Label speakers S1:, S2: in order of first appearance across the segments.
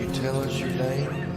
S1: you tell us your name?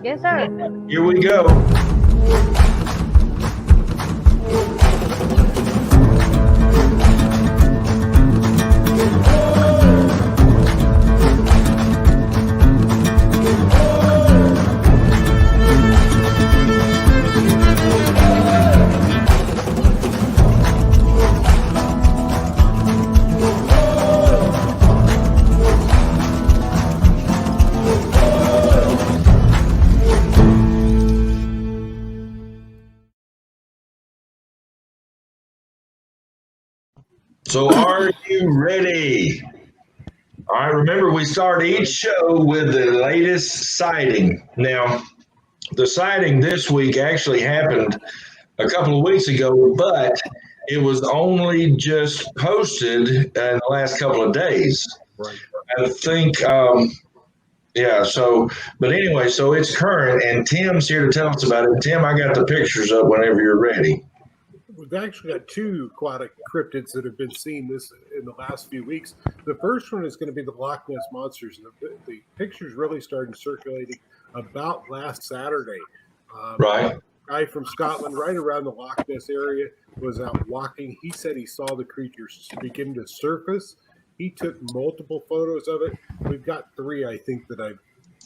S2: Yes, sir.
S3: Here we go. So are you ready? All right, remember we start each show with the latest sighting. Now, the sighting this week actually happened a couple of weeks ago, but it was only just posted in the last couple of days.
S4: Right.
S3: I think, yeah, so, but anyway, so it's current, and Tim's here to tell us about it. Tim, I got the pictures up whenever you're ready.
S4: We've actually got two aquatic cryptids that have been seen in the last few weeks. The first one is going to be the Loch Ness monsters, and the pictures really started circulating about last Saturday.
S3: Right.
S4: A guy from Scotland, right around the Loch Ness area, was out walking. He said he saw the creatures begin to surface. He took multiple photos of it. We've got three, I think, that I've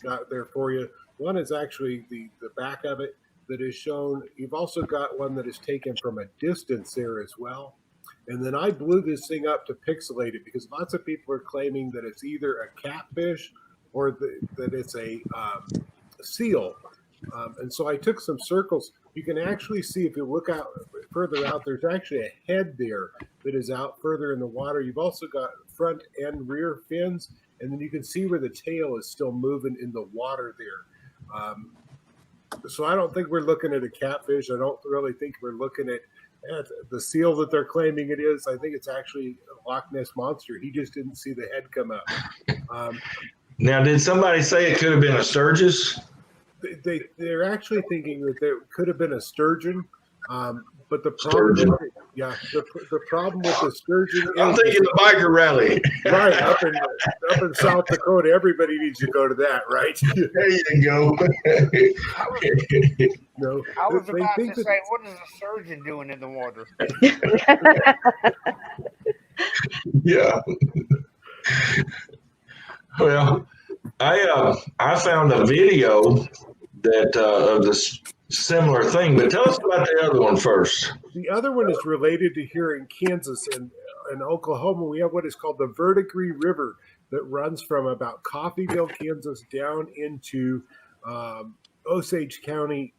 S4: got there for you. One is actually the back of it that is shown. You've also got one that is taken from a distance there as well. And then I blew this thing up to pixelate it because lots of people are claiming that it's either a catfish or that it's a seal. And so I took some circles. You can actually see, if you look out further out, there's actually a head there that is out further in the water. You've also got front and rear fins, and then you can see where the tail is still moving in the water there. So I don't think we're looking at a catfish. I don't really think we're looking at the seal that they're claiming it is. I think it's actually a Loch Ness monster. He just didn't see the head come up.
S3: Now, did somebody say it could have been a Sturgis?
S4: They're actually thinking that there could have been a sturgeon. But the problem, the problem with the sturgeon
S3: I'm thinking the biker rally.
S4: Right, up in South Dakota, everybody needs to go to that, right?
S3: There you go.
S4: No,
S5: I was about to say, what is a surgeon doing in the water?
S3: Yeah. Well, I found a video that of this similar thing, but tell us about the other one first.
S4: The other one is related to here in Kansas and in Oklahoma. We have what is called the Verdigris River that runs from about Coffeyville, Kansas, down into Osage County,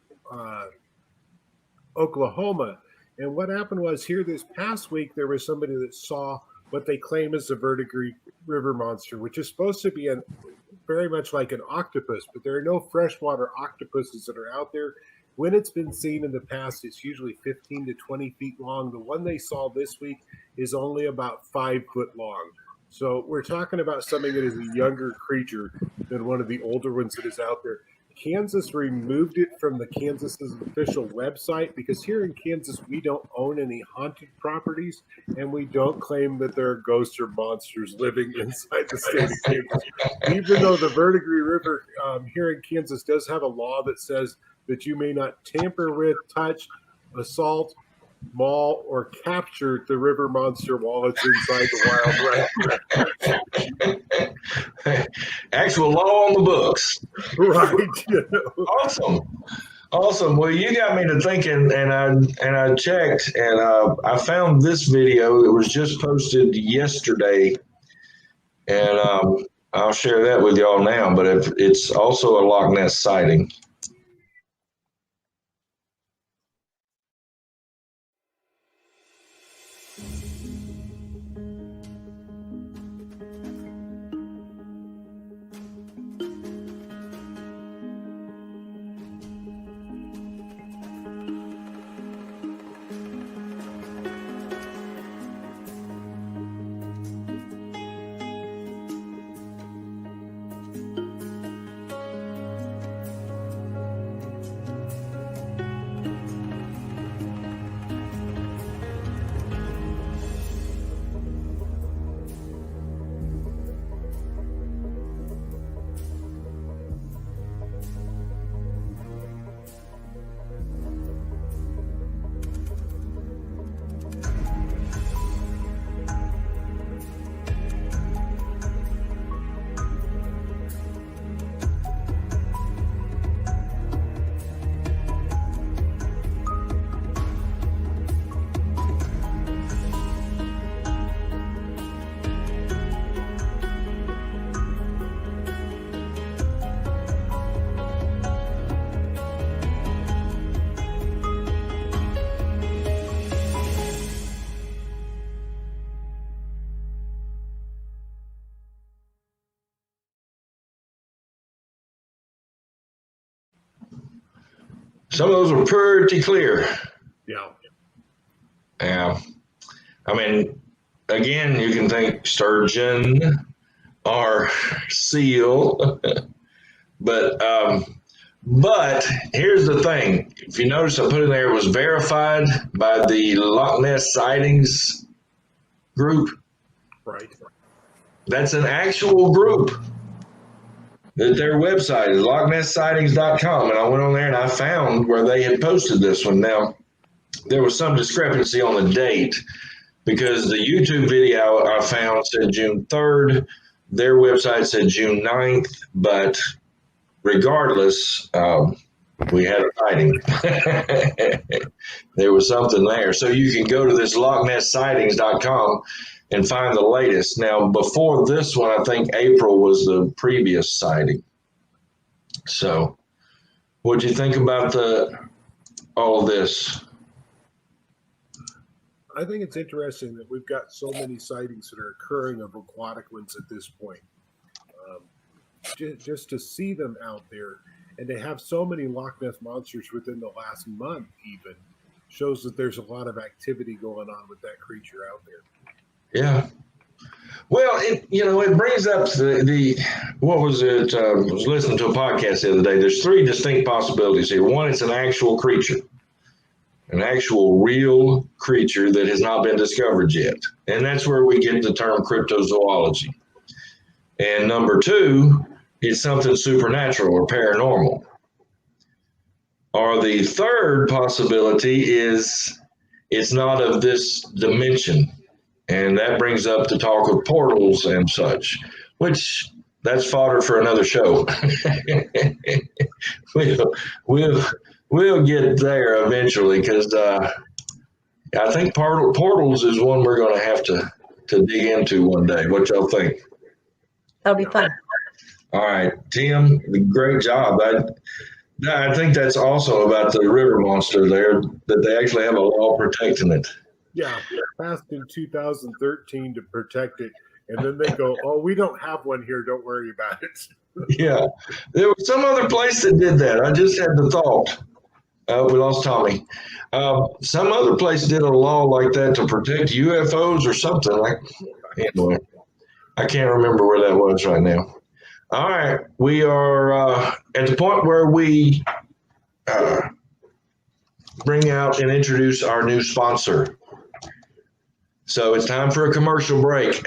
S4: Oklahoma. And what happened was here this past week, there was somebody that saw what they claim is a verdigris river monster, which is supposed to be very much like an octopus, but there are no freshwater octopuses that are out there. When it's been seen in the past, it's usually 15 to 20 feet long. The one they saw this week is only about 5 foot long. So we're talking about something that is a younger creature than one of the older ones that is out there. Kansas removed it from the Kansas's official website because here in Kansas, we don't own any haunted properties and we don't claim that there are ghosts or monsters living inside the state of Kansas. Even though the Verdigris River here in Kansas does have a law that says that you may not tamper with, touch, assault, maul, or capture the river monster while it's inside the wild right.
S3: Actual law on the books.
S4: Right.
S3: Awesome. Well, you got me to thinking, and I checked, and I found this video. It was just posted yesterday, and I'll share that with y'all now. But it's also a Loch Ness sighting. Some of those are pretty clear.
S4: Yeah.
S3: Yeah. I mean, again, you can think sturgeon or seal, but here's the thing. If you notice, I put in there, it was verified by the Loch Ness Sightings group.
S4: Right.
S3: That's an actual group. That their website is lochnesssightings.com, and I went on there and I found where they had posted this one. Now, there was some discrepancy on the date because the YouTube video I found said June 3rd. Their website said June 9th, but regardless, we had a sighting. There was something there. So you can go to this lochnesssightings.com and find the latest. Now, before this one, I think April was the previous sighting. So what'd you think about all this?
S4: I think it's interesting that we've got so many sightings that are occurring of aquatic ones at this point. Just to see them out there and to have so many Loch Ness monsters within the last month even shows that there's a lot of activity going on with that creature out there.
S3: Yeah. Well, it brings up what was it? I was listening to a podcast the other day. There's 3 distinct possibilities here. One, it's an actual creature, an actual real creature that has not been discovered yet. And that's where we get the term cryptozoology. And number 2, it's something supernatural or paranormal. Or the third possibility is it's not of this dimension. And that brings up the talk of portals and such, which that's fodder for another show. We'll get there eventually because I think portals is one we're going to have to dig into one day. What y'all think?
S1: That'll be fun.
S3: All right, Tim, great job. I think that's also about the river monster there, that they actually have a law protecting it.
S4: Yeah, passed in 2013 to protect it, and then they go, "Oh, we don't have one here. Don't worry about it."
S3: Yeah, there was some other place that did that. I just had the thought. We lost Tommy. Some other place did a law like that to protect UFOs or something. Like anyway, I can't remember where that was right now. All right, we are at the point where we bring out and introduce our new sponsor. So it's time for a commercial break.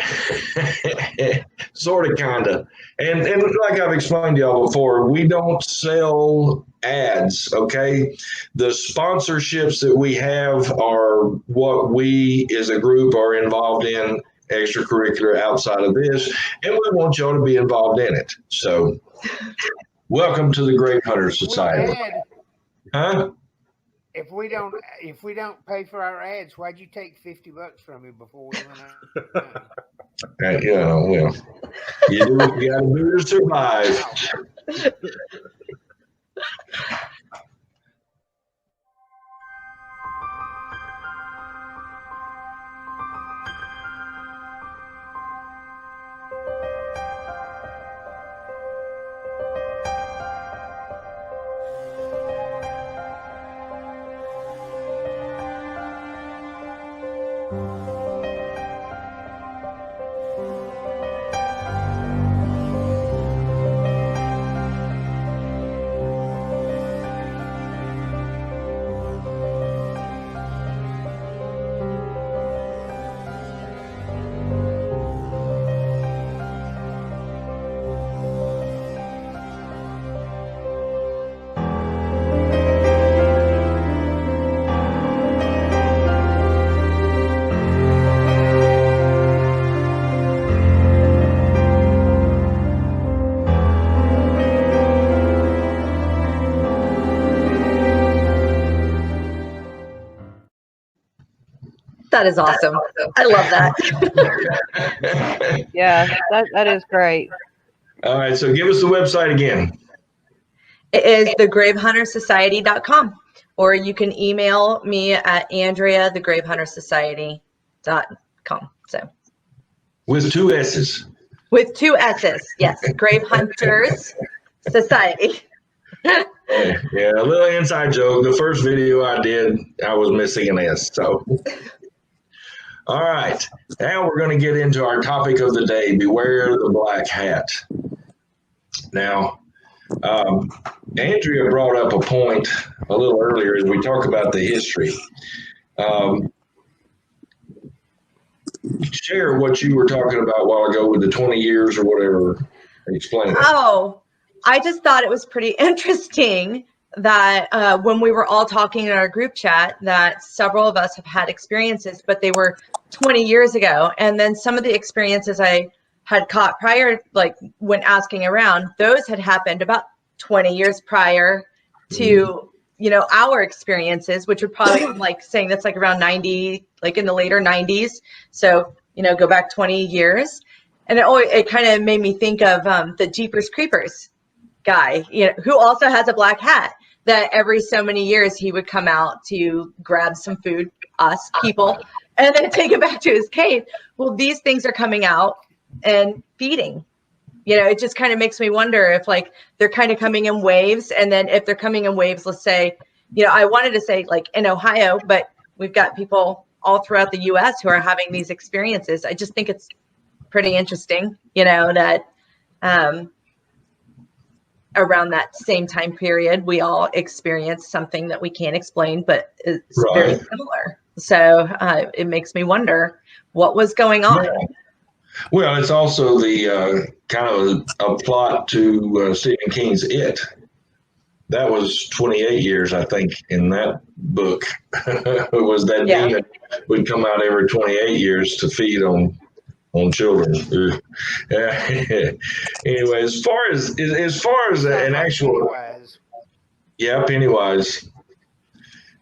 S3: Sort of, kind of. And like I've explained to y'all before, we don't sell ads, okay? The sponsorships that we have are what we as a group are involved in, extracurricular outside of this, and we want y'all to be involved in it. So welcome to the Grape Hunter Society. Huh?
S5: If we don't pay for our ads, why'd you take $50 from me before we went out?
S3: Yeah, well, you do what you got to do to survive.
S1: That is awesome. I love that.
S2: Yeah, that is great.
S3: All right, so give us the website again.
S1: It is thegravehuntersociety.com, or you can email me at andrea@thegravehuntersociety.com. So
S3: With two S's.
S1: with two S's, yes, Grave Hunters Society.
S3: Yeah, a little inside joke. The first video I did, I was missing an S. So, all right, now we're going to get into our topic of the day: beware the black hat. Now, Andrea brought up a point a little earlier as we talk about the history. Share what you were talking about a while ago with the 20 years or whatever. Explain it.
S1: Oh, I just thought it was pretty interesting that when we were all talking in our group chat, that several of us have had experiences, but they were 20 years ago. And then some of the experiences I had caught prior, like when asking around, those had happened about 20 years prior to, you know, our experiences, which would probably like saying that's like around 90, like in the later 90s. So, you know, go back 20 years. And it kind of made me think of the Jeepers Creepers guy, you know, who also has a black hat, that every so many years he would come out to grab some food, us people, and then take it back to his cave. Well, these things are coming out and feeding. You know, it just kind of makes me wonder if like they're kind of coming in waves. And then if they're coming in waves, let's say, you know, I wanted to say like in Ohio, but we've got people all throughout the US who are having these experiences. I just think it's pretty interesting, you know, that around that same time period, we all experienced something that we can't explain, but it's very similar. So it makes me wonder what was going on.
S3: Yeah. Well, it's also the kind of a plot to Stephen King's It. That was 28 years, I think, in that book. It was that demon would come out every 28 years to feed on children. Anyway, as far as an actual, Pennywise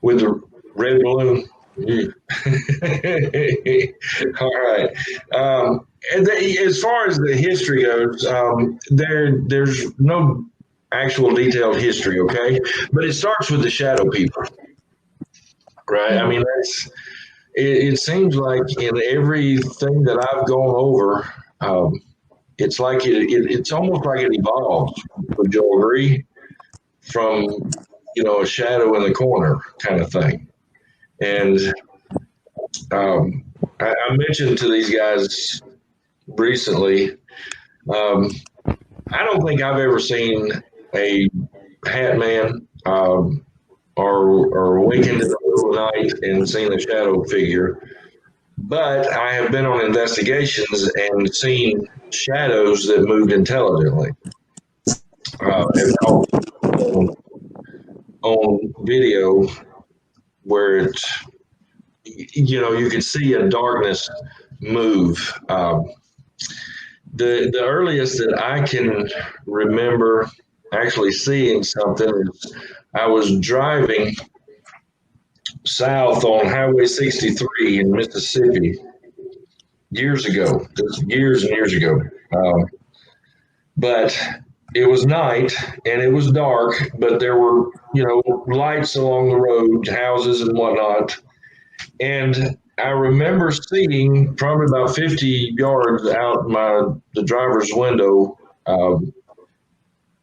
S3: with the red balloon. All right. As far as the history goes, there's no actual detailed history, okay? But it starts with the shadow people, right? I mean, it seems like in everything that I've gone over, it's like it's almost like it evolves. Would you agree? From a shadow in the corner kind of thing. And I mentioned to these guys recently, I don't think I've ever seen a hat man or awakened in the middle of the night and seen a shadow figure. But I have been on investigations and seen shadows that moved intelligently. And on video where it's, you could see a darkness move. The earliest that I can remember actually seeing something is I was driving south on Highway 63 in Mississippi years ago, just years and years ago. But it was night and it was dark, but there were, lights along the road, houses and whatnot. And I remember seeing probably about 50 yards out the driver's window,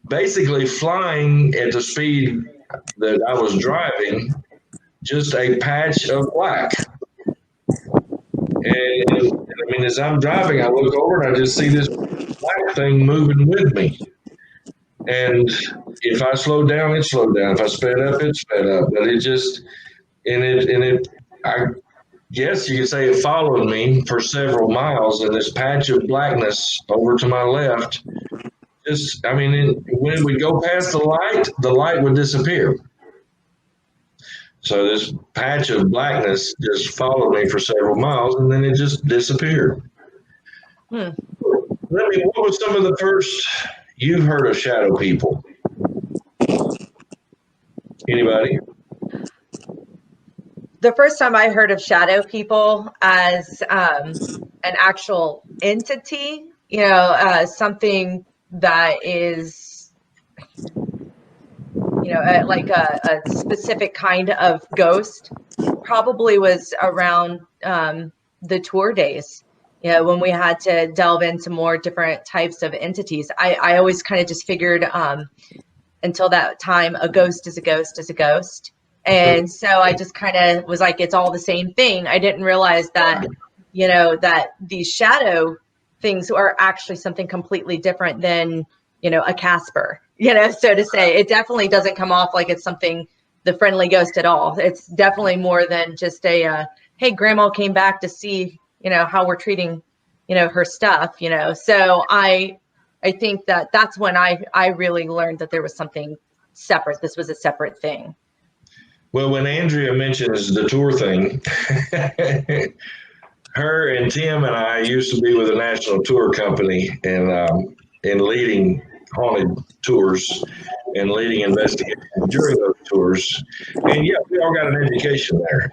S3: basically flying at the speed that I was driving, just a patch of black. And I mean, as I'm driving, I look over and I just see this black thing moving with me. And if I slowed down, it slowed down. If I sped up, it sped up. But it just, I guess you could say it followed me for several miles, and this patch of blackness over to my left, when we go past the light would disappear. So this patch of blackness just followed me for several miles, and then it just disappeared. What was some of the first you've heard of shadow people? Anybody?
S1: The first time I heard of shadow people as an actual entity, something that is, like a specific kind of ghost, probably was around the tour days. When we had to delve into more different types of entities. I always kind of just figured until that time, a ghost is a ghost is a ghost. And so I just kind of was like, it's all the same thing. I didn't realize that, that these shadow things are actually something completely different than, a Casper, so to say. It definitely doesn't come off like it's something, the friendly ghost at all. It's definitely more than just a, hey, grandma came back to see, how we're treating, her stuff, So I think that's when I really learned that there was something separate. This was a separate thing.
S3: Well, when Andrea mentions the tour thing, her and Tim and I used to be with a national tour company and leading haunted tours and leading investigations during those tours. And yeah, we all got an education there.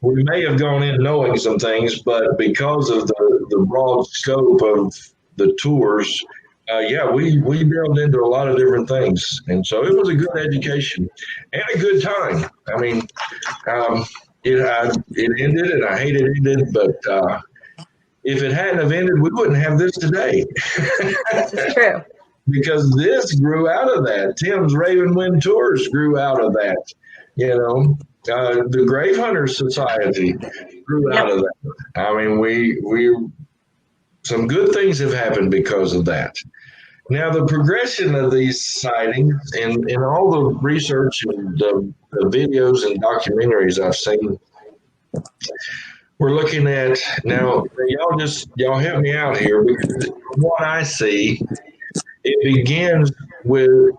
S3: We may have gone in knowing some things, but because of the broad scope of the tours, we delved into a lot of different things. And so it was a good education and a good time. I mean, it ended and I hate it ended, but if it hadn't have ended, we wouldn't have this today.
S1: This is true.
S3: Because this grew out of that. Tim's Raven Wind Tours grew out of that. The Grave Hunters Society grew out of that. I mean, we some good things have happened because of that. Now, the progression of these sightings and all the research and the videos and documentaries I've seen, we're looking at now. Y'all help me out here, because from what I see, it begins with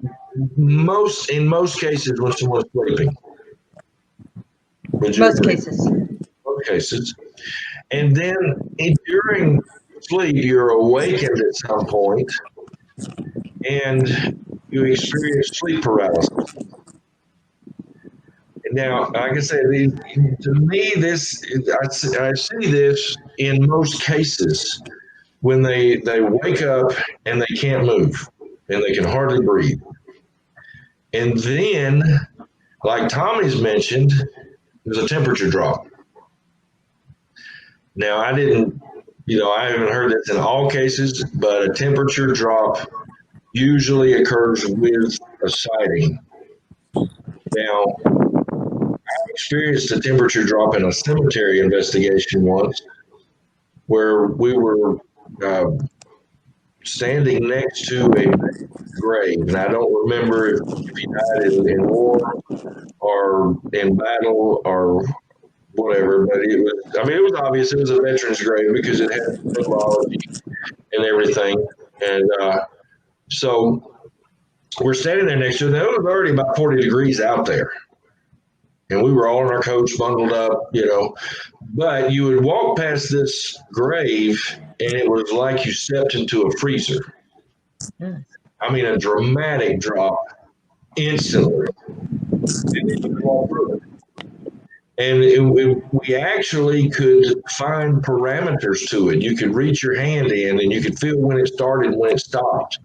S3: in most cases when someone's sleeping.
S1: Most cases.
S3: And then during sleep, you're awakened at some point and you experience sleep paralysis. Now, like I said, to me, I see this in most cases when they wake up and they can't move. and they can hardly breathe. And then, like Tommy's mentioned, there's a temperature drop. Now, I haven't heard this in all cases, but a temperature drop usually occurs with a sighting. Now, I experienced a temperature drop in a cemetery investigation once where we were standing next to a grave. And I don't remember if he died in war or in battle or whatever, but it was obvious it was a veteran's grave because it had symbology and everything. And so we're standing there next to it. It was already about 40 degrees out there. And we were all in our coats, bundled up, But you would walk past this grave, and it was like you stepped into a freezer. I mean, a dramatic drop instantly. And then you walk through it. And we actually could find parameters to it. You could reach your hand in, and you could feel when it started and when it stopped.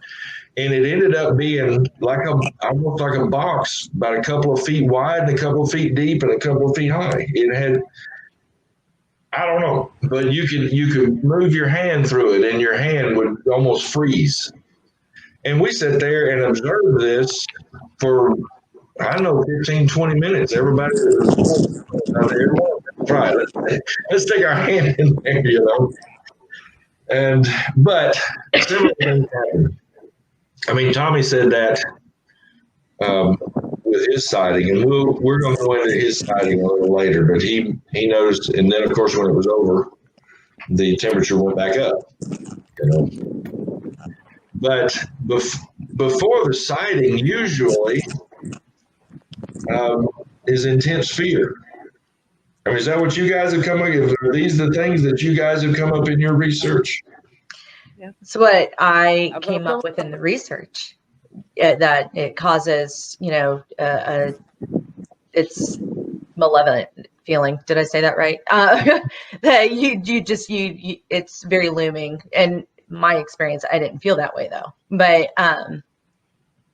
S3: And it ended up being almost like a box, about a couple of feet wide and a couple of feet deep and a couple of feet high. It had, I don't know, but you could move your hand through it and your hand would almost freeze. And we sat there and observed this for, 15, 20 minutes. Everybody was try it. Let's stick our hand in there, but similar things happened. I mean, Tommy said that with his sighting, and we're going to go into his sighting a little later, but he noticed, and then, of course, when it was over, the temperature went back up. But before the sighting, usually, is intense fear. I mean, is that what you guys have come up with? Are these the things that you guys have come up in your research?
S1: It's what I came up with in the research, that it causes, it's malevolent feeling. Did I say that right? That you it's very looming. And my experience, I didn't feel that way though. But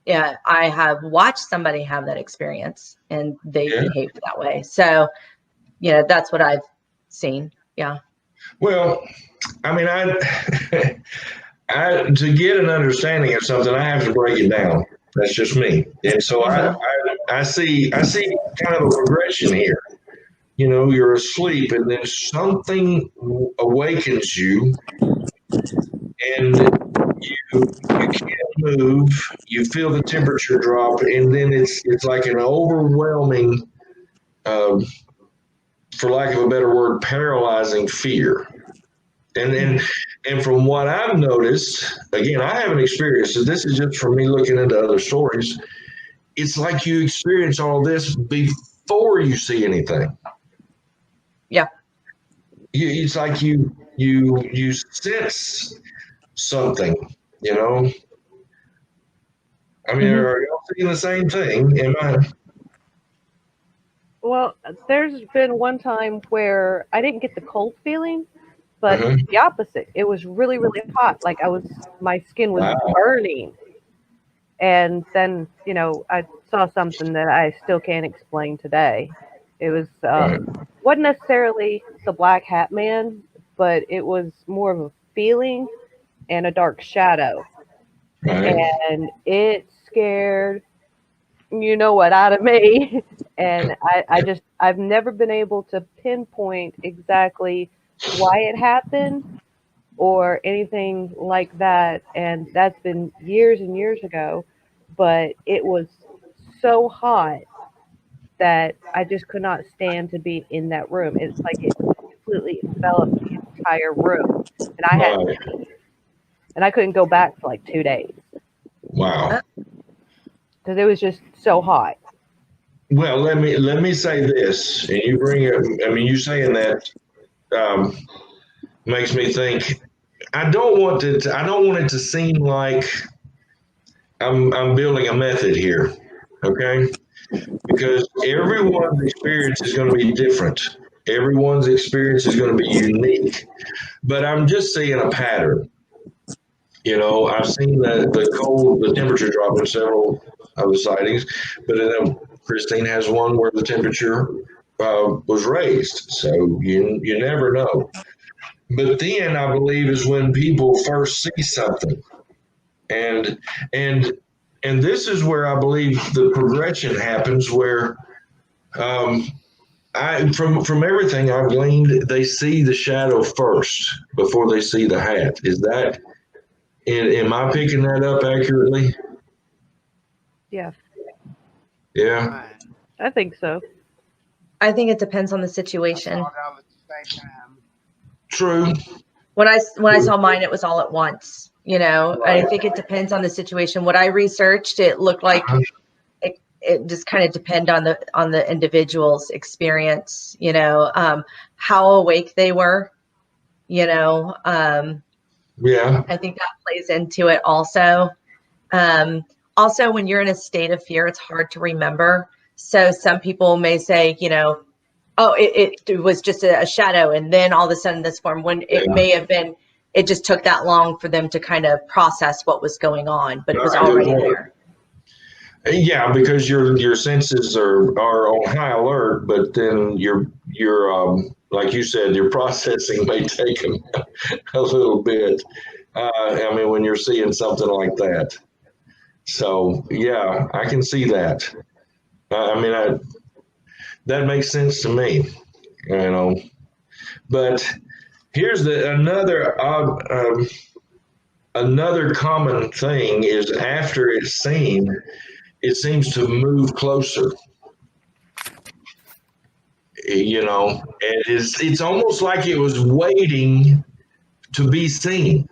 S1: yeah, I have watched somebody have that experience and they behaved that way. So, that's what I've seen. Yeah.
S3: Well, I mean, I to get an understanding of something, I have to break it down. That's just me. And so I see kind of a progression here. You're asleep and then something awakens you and you can't move, you feel the temperature drop, and then it's like an overwhelming, for lack of a better word, paralyzing fear. And from what I've noticed, again, I haven't experienced it. This is just from me looking into other stories. It's like you experience all this before you see anything.
S1: Yeah.
S3: It's like you sense something, I mean, are y'all seeing the same thing? Am I?
S2: Well, there's been one time where I didn't get the cold feeling, but the opposite. It was really, really hot. Like my skin was burning. And then, I saw something that I still can't explain today. It was, wasn't necessarily the Black Hat Man, but it was more of a feeling and a dark shadow. And it scared out of me. And I've never been able to pinpoint exactly why it happened or anything like that. And that's been years and years ago, but it was so hot that I just could not stand to be in that room. It's like it completely enveloped the entire room. And I had to leave. And I couldn't go back for like 2 days.
S3: Wow.
S2: Because it was just so hot.
S3: Well, let me say this, and you bring it. I mean, you saying that makes me think. I don't want it to seem like I'm building a method here, okay? Because everyone's experience is going to be different. Everyone's experience is going to be unique. But I'm just seeing a pattern. You know, I've seen the temperature drop in several of the sightings, but then Christine has one where the temperature was raised. So you never know. But then I believe is when people first see something, and and and this is where I believe the progression happens. Where I from everything I've gleaned, they see the shadow first before they see the hat. Is that? Am I picking that up accurately?
S2: Yeah,
S3: Yeah.
S5: Right.
S2: I think so.
S1: I think it depends on the
S5: I saw
S1: situation.
S5: it all at the same time.
S3: True.
S1: When I saw mine, it was all at once. You know,
S3: Right.
S1: I think it depends on the situation. What I researched, it looked like it just kind of depend on the individual's experience. You know, how awake they were. You know,
S3: Yeah.
S1: I think that plays into it also. Also, when you're in a state of fear, it's hard to remember. So some people may say, you know, oh, it was just a shadow, and then all of a sudden this form. When it may have been, it just took that long for them to kind of process what was going on, but it was already there.
S3: Yeah, because your senses are on high alert, but then your like you said, your processing may take a little bit. I mean, when you're seeing something like that. So yeah, I can see that. I mean, that makes sense to me. You know, but here's another common thing is after it's seen, it seems to move closer. You know, and it's almost like it was waiting to be seen.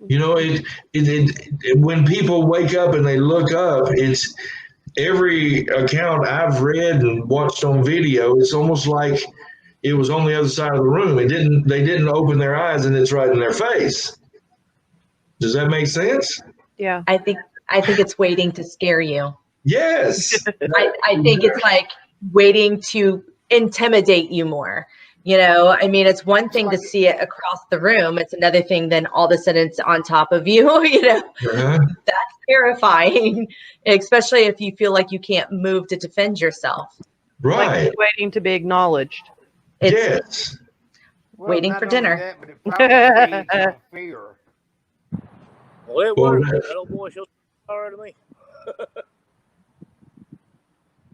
S3: You know, when people wake up and they look up, it's every account I've read and watched on video. It's almost like it was on the other side of the room. They didn't open their eyes and it's right in their face. Does that make sense?
S2: Yeah.
S1: I think it's waiting to scare you.
S3: Yes.
S1: I think it's like waiting to intimidate you more. You know, I mean, it's one thing to see it across the room. It's another thing then all of a sudden it's on top of you. You know, that's terrifying, especially if you feel like you can't move to defend yourself.
S3: Right.
S2: Like it's waiting to be acknowledged.
S1: It's
S3: yes.
S1: waiting
S5: not
S1: for
S5: only
S1: dinner.
S5: That, but it probably feeds on fear.
S6: Well, it worked. That old boy showed power to me.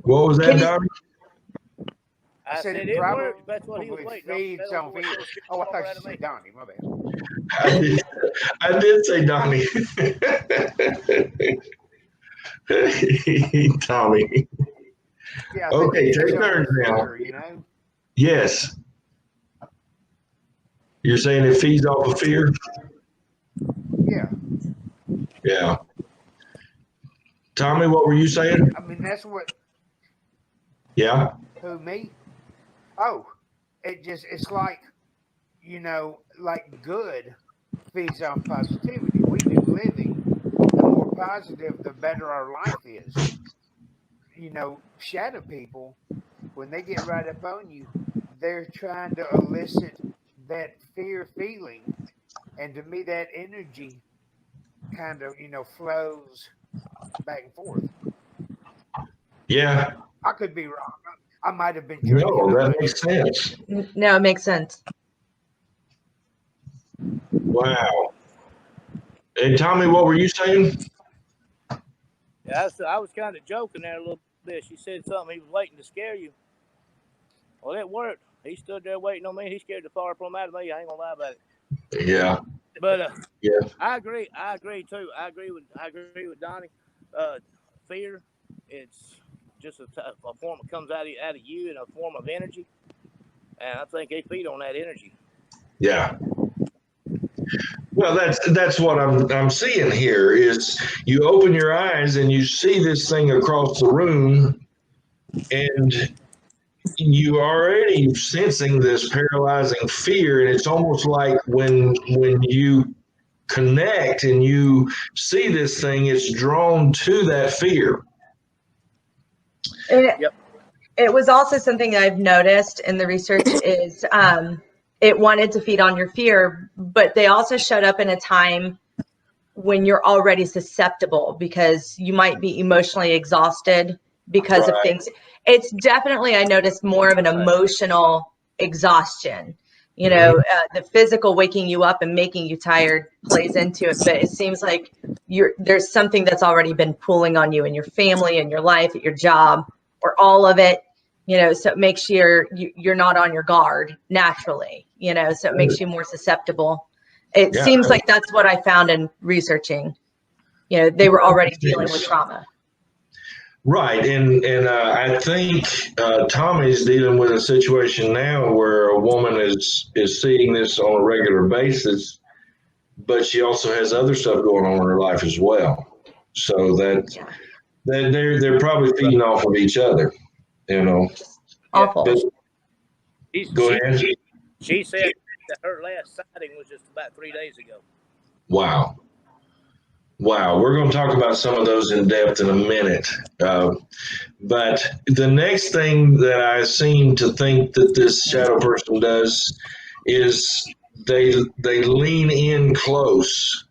S3: What was that, Don?
S5: I said it
S6: worked. That's what he was waiting
S5: feeds on fear. Oh, I thought you said Donnie. My bad.
S3: I did say Donnie. Tommy.
S5: Yeah,
S3: okay, take turns now.
S5: Fear, you know?
S3: Yes. You're saying it feeds off of fear?
S5: Yeah.
S3: Yeah. Tommy, what were you saying?
S5: I mean, that's what.
S3: Yeah.
S5: Who, me? Oh, it's like, you know, like good feeds on positivity. We've been living, the more positive, the better our life is. You know, shadow people, when they get right up on you, they're trying to elicit that fear feeling. And to me, that energy kind of, you know, flows back and forth.
S3: Yeah.
S5: I could be wrong. I might have been drinking.
S3: No, that makes sense.
S1: No, it makes sense.
S3: Wow. And Tommy, what were you saying?
S6: Yeah, I was kind of joking there a little bit. She said something. He was waiting to scare you. Well, it worked. He stood there waiting on me. He scared the far from out of me. I ain't gonna lie about it.
S3: Yeah.
S6: But
S3: yeah,
S6: I agree. I agree too. I agree with Donnie. Fear, it's just a form that comes out of you in a form of energy, and I think they feed on that energy.
S3: Yeah. Well, that's what I'm seeing here is you open your eyes and you see this thing across the room, and you already sensing this paralyzing fear, and it's almost like when you connect and you see this thing, it's drawn to that fear.
S1: It was also something that I've noticed in the research is it wanted to feed on your fear, but they also showed up in a time when you're already susceptible because you might be emotionally exhausted because of things. It's definitely, I noticed, more of an emotional exhaustion. You know, the physical waking you up and making you tired plays into it, but it seems like there's something that's already been pulling on you in your family, in your life, at your job, or all of it. You know, so it makes you're not on your guard naturally. You know, so it makes you more susceptible. It seems like that's what I found in researching. You know, they were already dealing with trauma.
S3: Right, and I think Tommy's dealing with a situation now where a woman is seeing this on a regular basis, but she also has other stuff going on in her life as well. So that they're probably feeding off of each other, you know.
S1: Awful.
S3: But, go ahead.
S6: She said that her last sighting was just about 3 days ago.
S3: Wow. We're going to talk about some of those in depth in a minute. But the next thing that I seem to think that this shadow person does is they lean in close.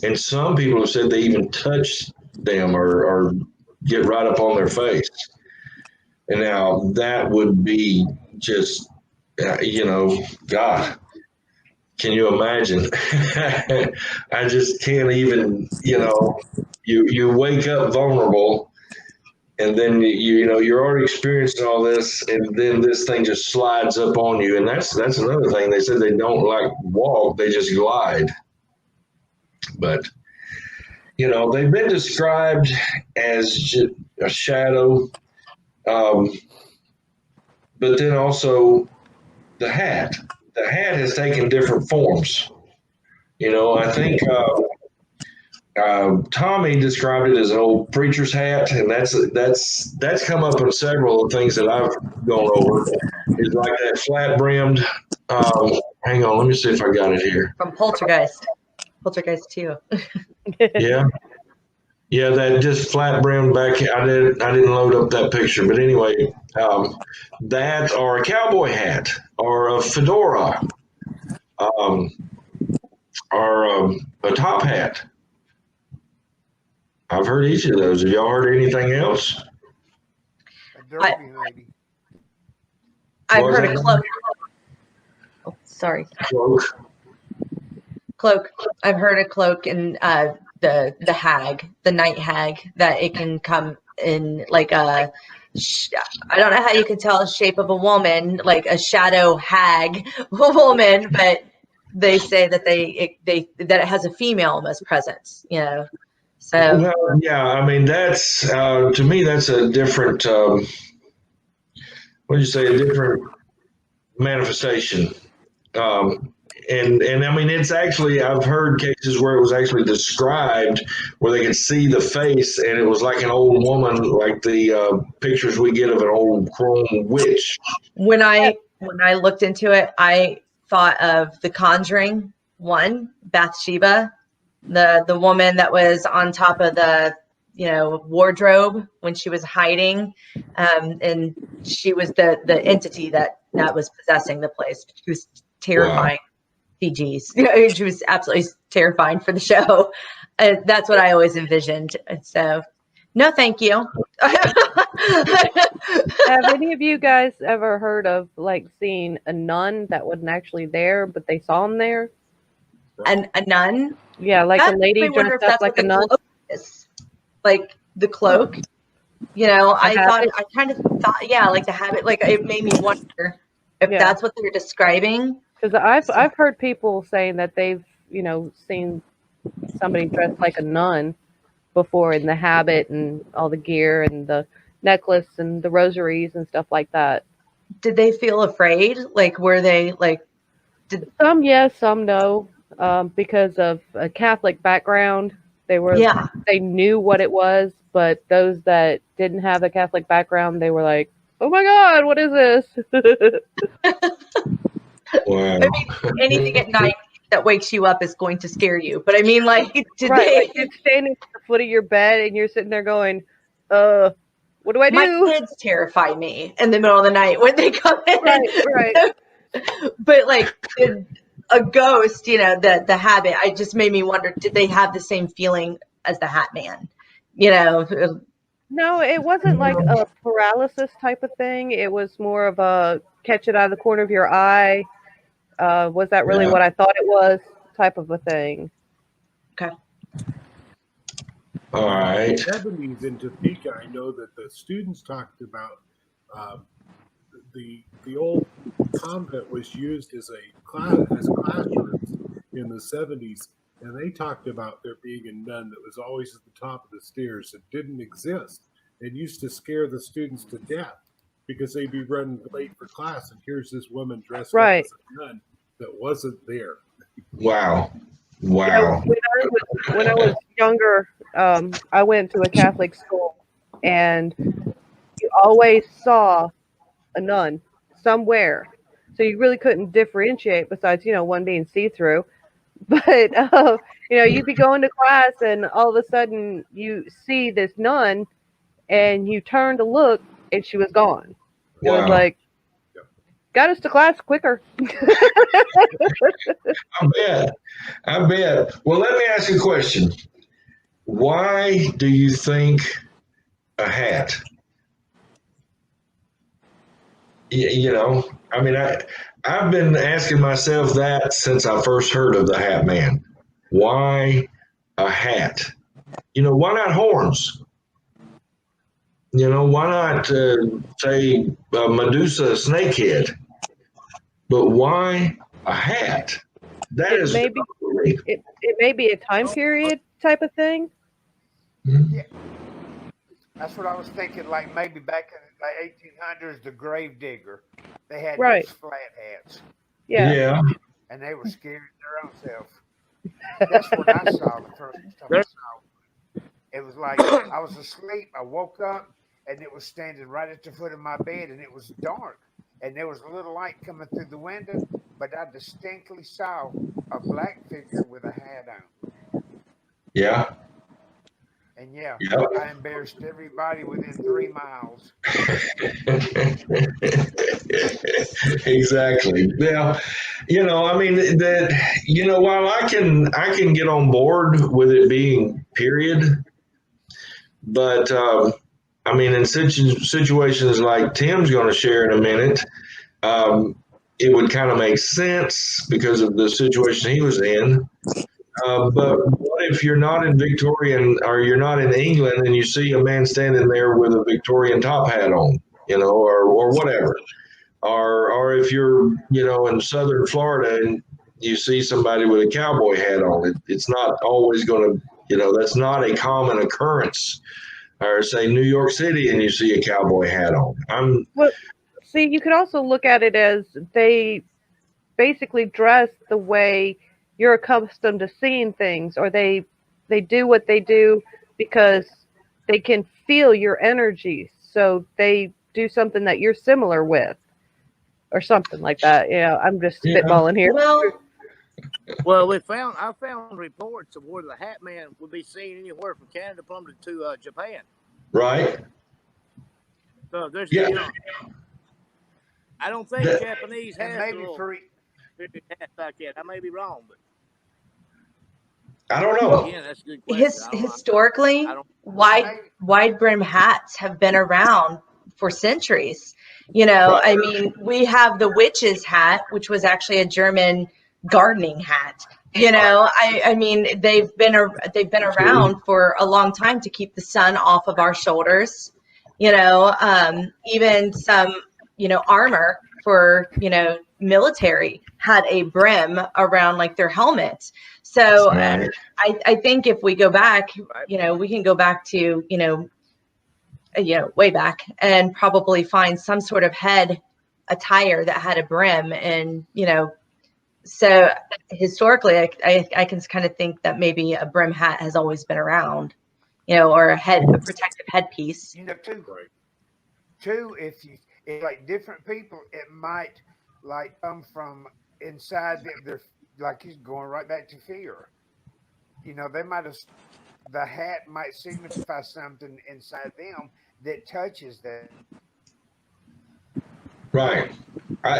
S3: And some people have said they even touch them or get right up on their face. And now that would be just, God. Can you imagine? I just can't even, you wake up vulnerable and then you're already experiencing all this and then this thing just slides up on you. And that's another thing. They said they don't like walk, they just glide. But, they've been described as a shadow, but then also the hat. The hat has taken different forms. I think Tommy described it as an old preacher's hat, and that's come up in several of the things that I've gone over. It's like that flat brimmed. Hang on, let me see if I got it here.
S1: From Poltergeist 2.
S3: Yeah, that just flat brimmed back. I didn't load up that picture, but anyway, that or a cowboy hat or a fedora, or a top hat. I've heard each of those. Have y'all heard anything else?
S1: I've heard a cloak. Oh, sorry. Cloak. I've heard a cloak and the hag, the night hag, that it can come in like I don't know how you can tell the shape of a woman, like a shadow hag woman, but they say that that it has a female almost presence, So
S3: well, yeah, I mean that's to me that's a different. What do you say? A different manifestation. And I mean, it's actually, I've heard cases where it was actually described where they could see the face and it was like an old woman, like the pictures we get of an old crone witch.
S1: When I looked into it, I thought of The Conjuring 1, Bathsheba, the woman that was on top of the wardrobe when she was hiding, and she was the entity that was possessing the place. She was terrifying. Wow. PGs. She was absolutely terrifying for the show. That's what I always envisioned. So, no, thank you.
S2: Have any of you guys ever heard of seeing a nun that wasn't actually there, but they saw him there?
S1: A nun?
S2: Yeah, like a lady dressed up like a nun.
S1: Like the cloak. I kind of thought, like the habit. Like it made me wonder if that's what they're describing.
S2: Because I've heard people saying that they've seen somebody dressed like a nun before in the habit and all the gear and the necklace and the rosaries and stuff like that.
S1: Did they feel afraid? Like were they
S2: some yes, some no, because of a Catholic background. They knew what it was, but those that didn't have a Catholic background, they were like, "Oh my God, what is this?"
S3: Wow.
S1: I mean, anything at night that wakes you up is going to scare you. But I mean,
S2: like you're standing at the foot of your bed and you're sitting there going, what do I do?
S1: My kids terrify me in the middle of the night when they come in.
S2: Right.
S1: But like a ghost, you know, the habit, I just made me wonder, did they have the same feeling as the Hat Man? You know,
S2: No, it wasn't like a paralysis type of thing. It was more of a catch it out of the corner of your eye. Was that really what I thought it was? Type of a thing.
S1: okay.
S3: All right.
S4: In the 70s in Topeka, I know that the students talked about the old convent was used as classrooms in the 70s, and they talked about there being a nun that was always at the top of the stairs that didn't exist and used to scare the students to death because they'd be running late for class, and here's this woman dressed up as a nun that wasn't there.
S3: Wow. Wow.
S2: You know, when I was younger, I went to a Catholic school, and you always saw a nun somewhere. So you really couldn't differentiate besides, you know, one being see-through. But, you know, you'd be going to class and all of a sudden you see this nun and you turn to look and she was gone. It was like, got us to class quicker.
S3: I bet. Well, let me ask you a question. Why do you think a hat? You know, I mean, I've been asking myself that since I first heard of the Hat Man. Why a hat? You know, why not horns? You know, why not say Medusa snakehead? But why a hat? That
S2: it
S3: is
S2: maybe it may be a time period type of thing.
S5: Yeah, that's what I was thinking. Like maybe back in the 1800s, the grave digger, they had those flat hats.
S3: Yeah.
S5: And they were scared their own self. That's what I saw the first time I saw it. It was like I was asleep. I woke up and it was standing right at the foot of my bed, and it was dark, and there was a little light coming through the window, but I distinctly saw a black figure with a hat on.
S3: Yeah.
S5: And I embarrassed everybody within 3 miles.
S3: Exactly. Now, you know, I mean that. You know, while I can get on board with it being period, but I mean, in situations like Tim's going to share in a minute, it would kind of make sense because of the situation he was in. But what if you're not in Victorian or you're not in England and you see a man standing there with a Victorian top hat on, you know, or whatever, or if you're, you know, in southern Florida and you see somebody with a cowboy hat on, it's not always going to, you know, that's not a common occurrence. Or say New York City and you see a cowboy hat on.
S2: Well, see, you could also look at it as they basically dress the way you're accustomed to seeing things, or they do what they do because they can feel your energy, so they do something that you're similar with, or something like that. You know, I'm just spitballing here.
S6: Well, I found reports of where the Hat Man would be seen anywhere from Canada to Japan.
S3: Right.
S6: So there's, you know, I don't think Japanese has
S5: maybe
S6: hats like that. I may be wrong, but
S3: I don't know.
S6: Yeah, that's a good question.
S1: Historically, wide brim hats have been around for centuries. You know, I mean, we have the witch's hat, which was actually a German gardening hat. You know, I mean, they've been around for a long time to keep the sun off of our shoulders. You know, even some, you know, armor for, you know, military had a brim around like their helmet. So I think if we go back, you know, we can go back to, you know, way back and probably find some sort of head attire that had a brim. And, you know, so historically, I can kind of think that maybe a brim hat has always been around, you know, or a protective headpiece.
S5: You know, too, if like different people, it might like come from inside their like he's going right back to fear. You know, they might have the hat might signify something inside them that touches them.
S3: Right.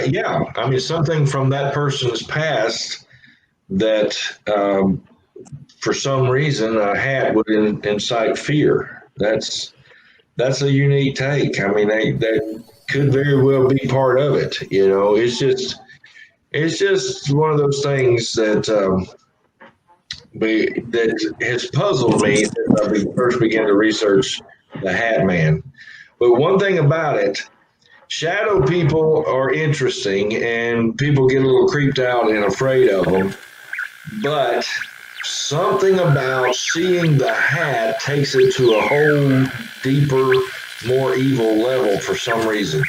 S3: Yeah, I mean, something from that person's past that for some reason a hat would incite fear. That's a unique take. I mean, that could very well be part of it. You know, it's just one of those things that that has puzzled me since I first began to research the Hat Man. But one thing about it, shadow people are interesting, and people get a little creeped out and afraid of them. But something about seeing the hat takes it to a whole deeper, more evil level for some reason.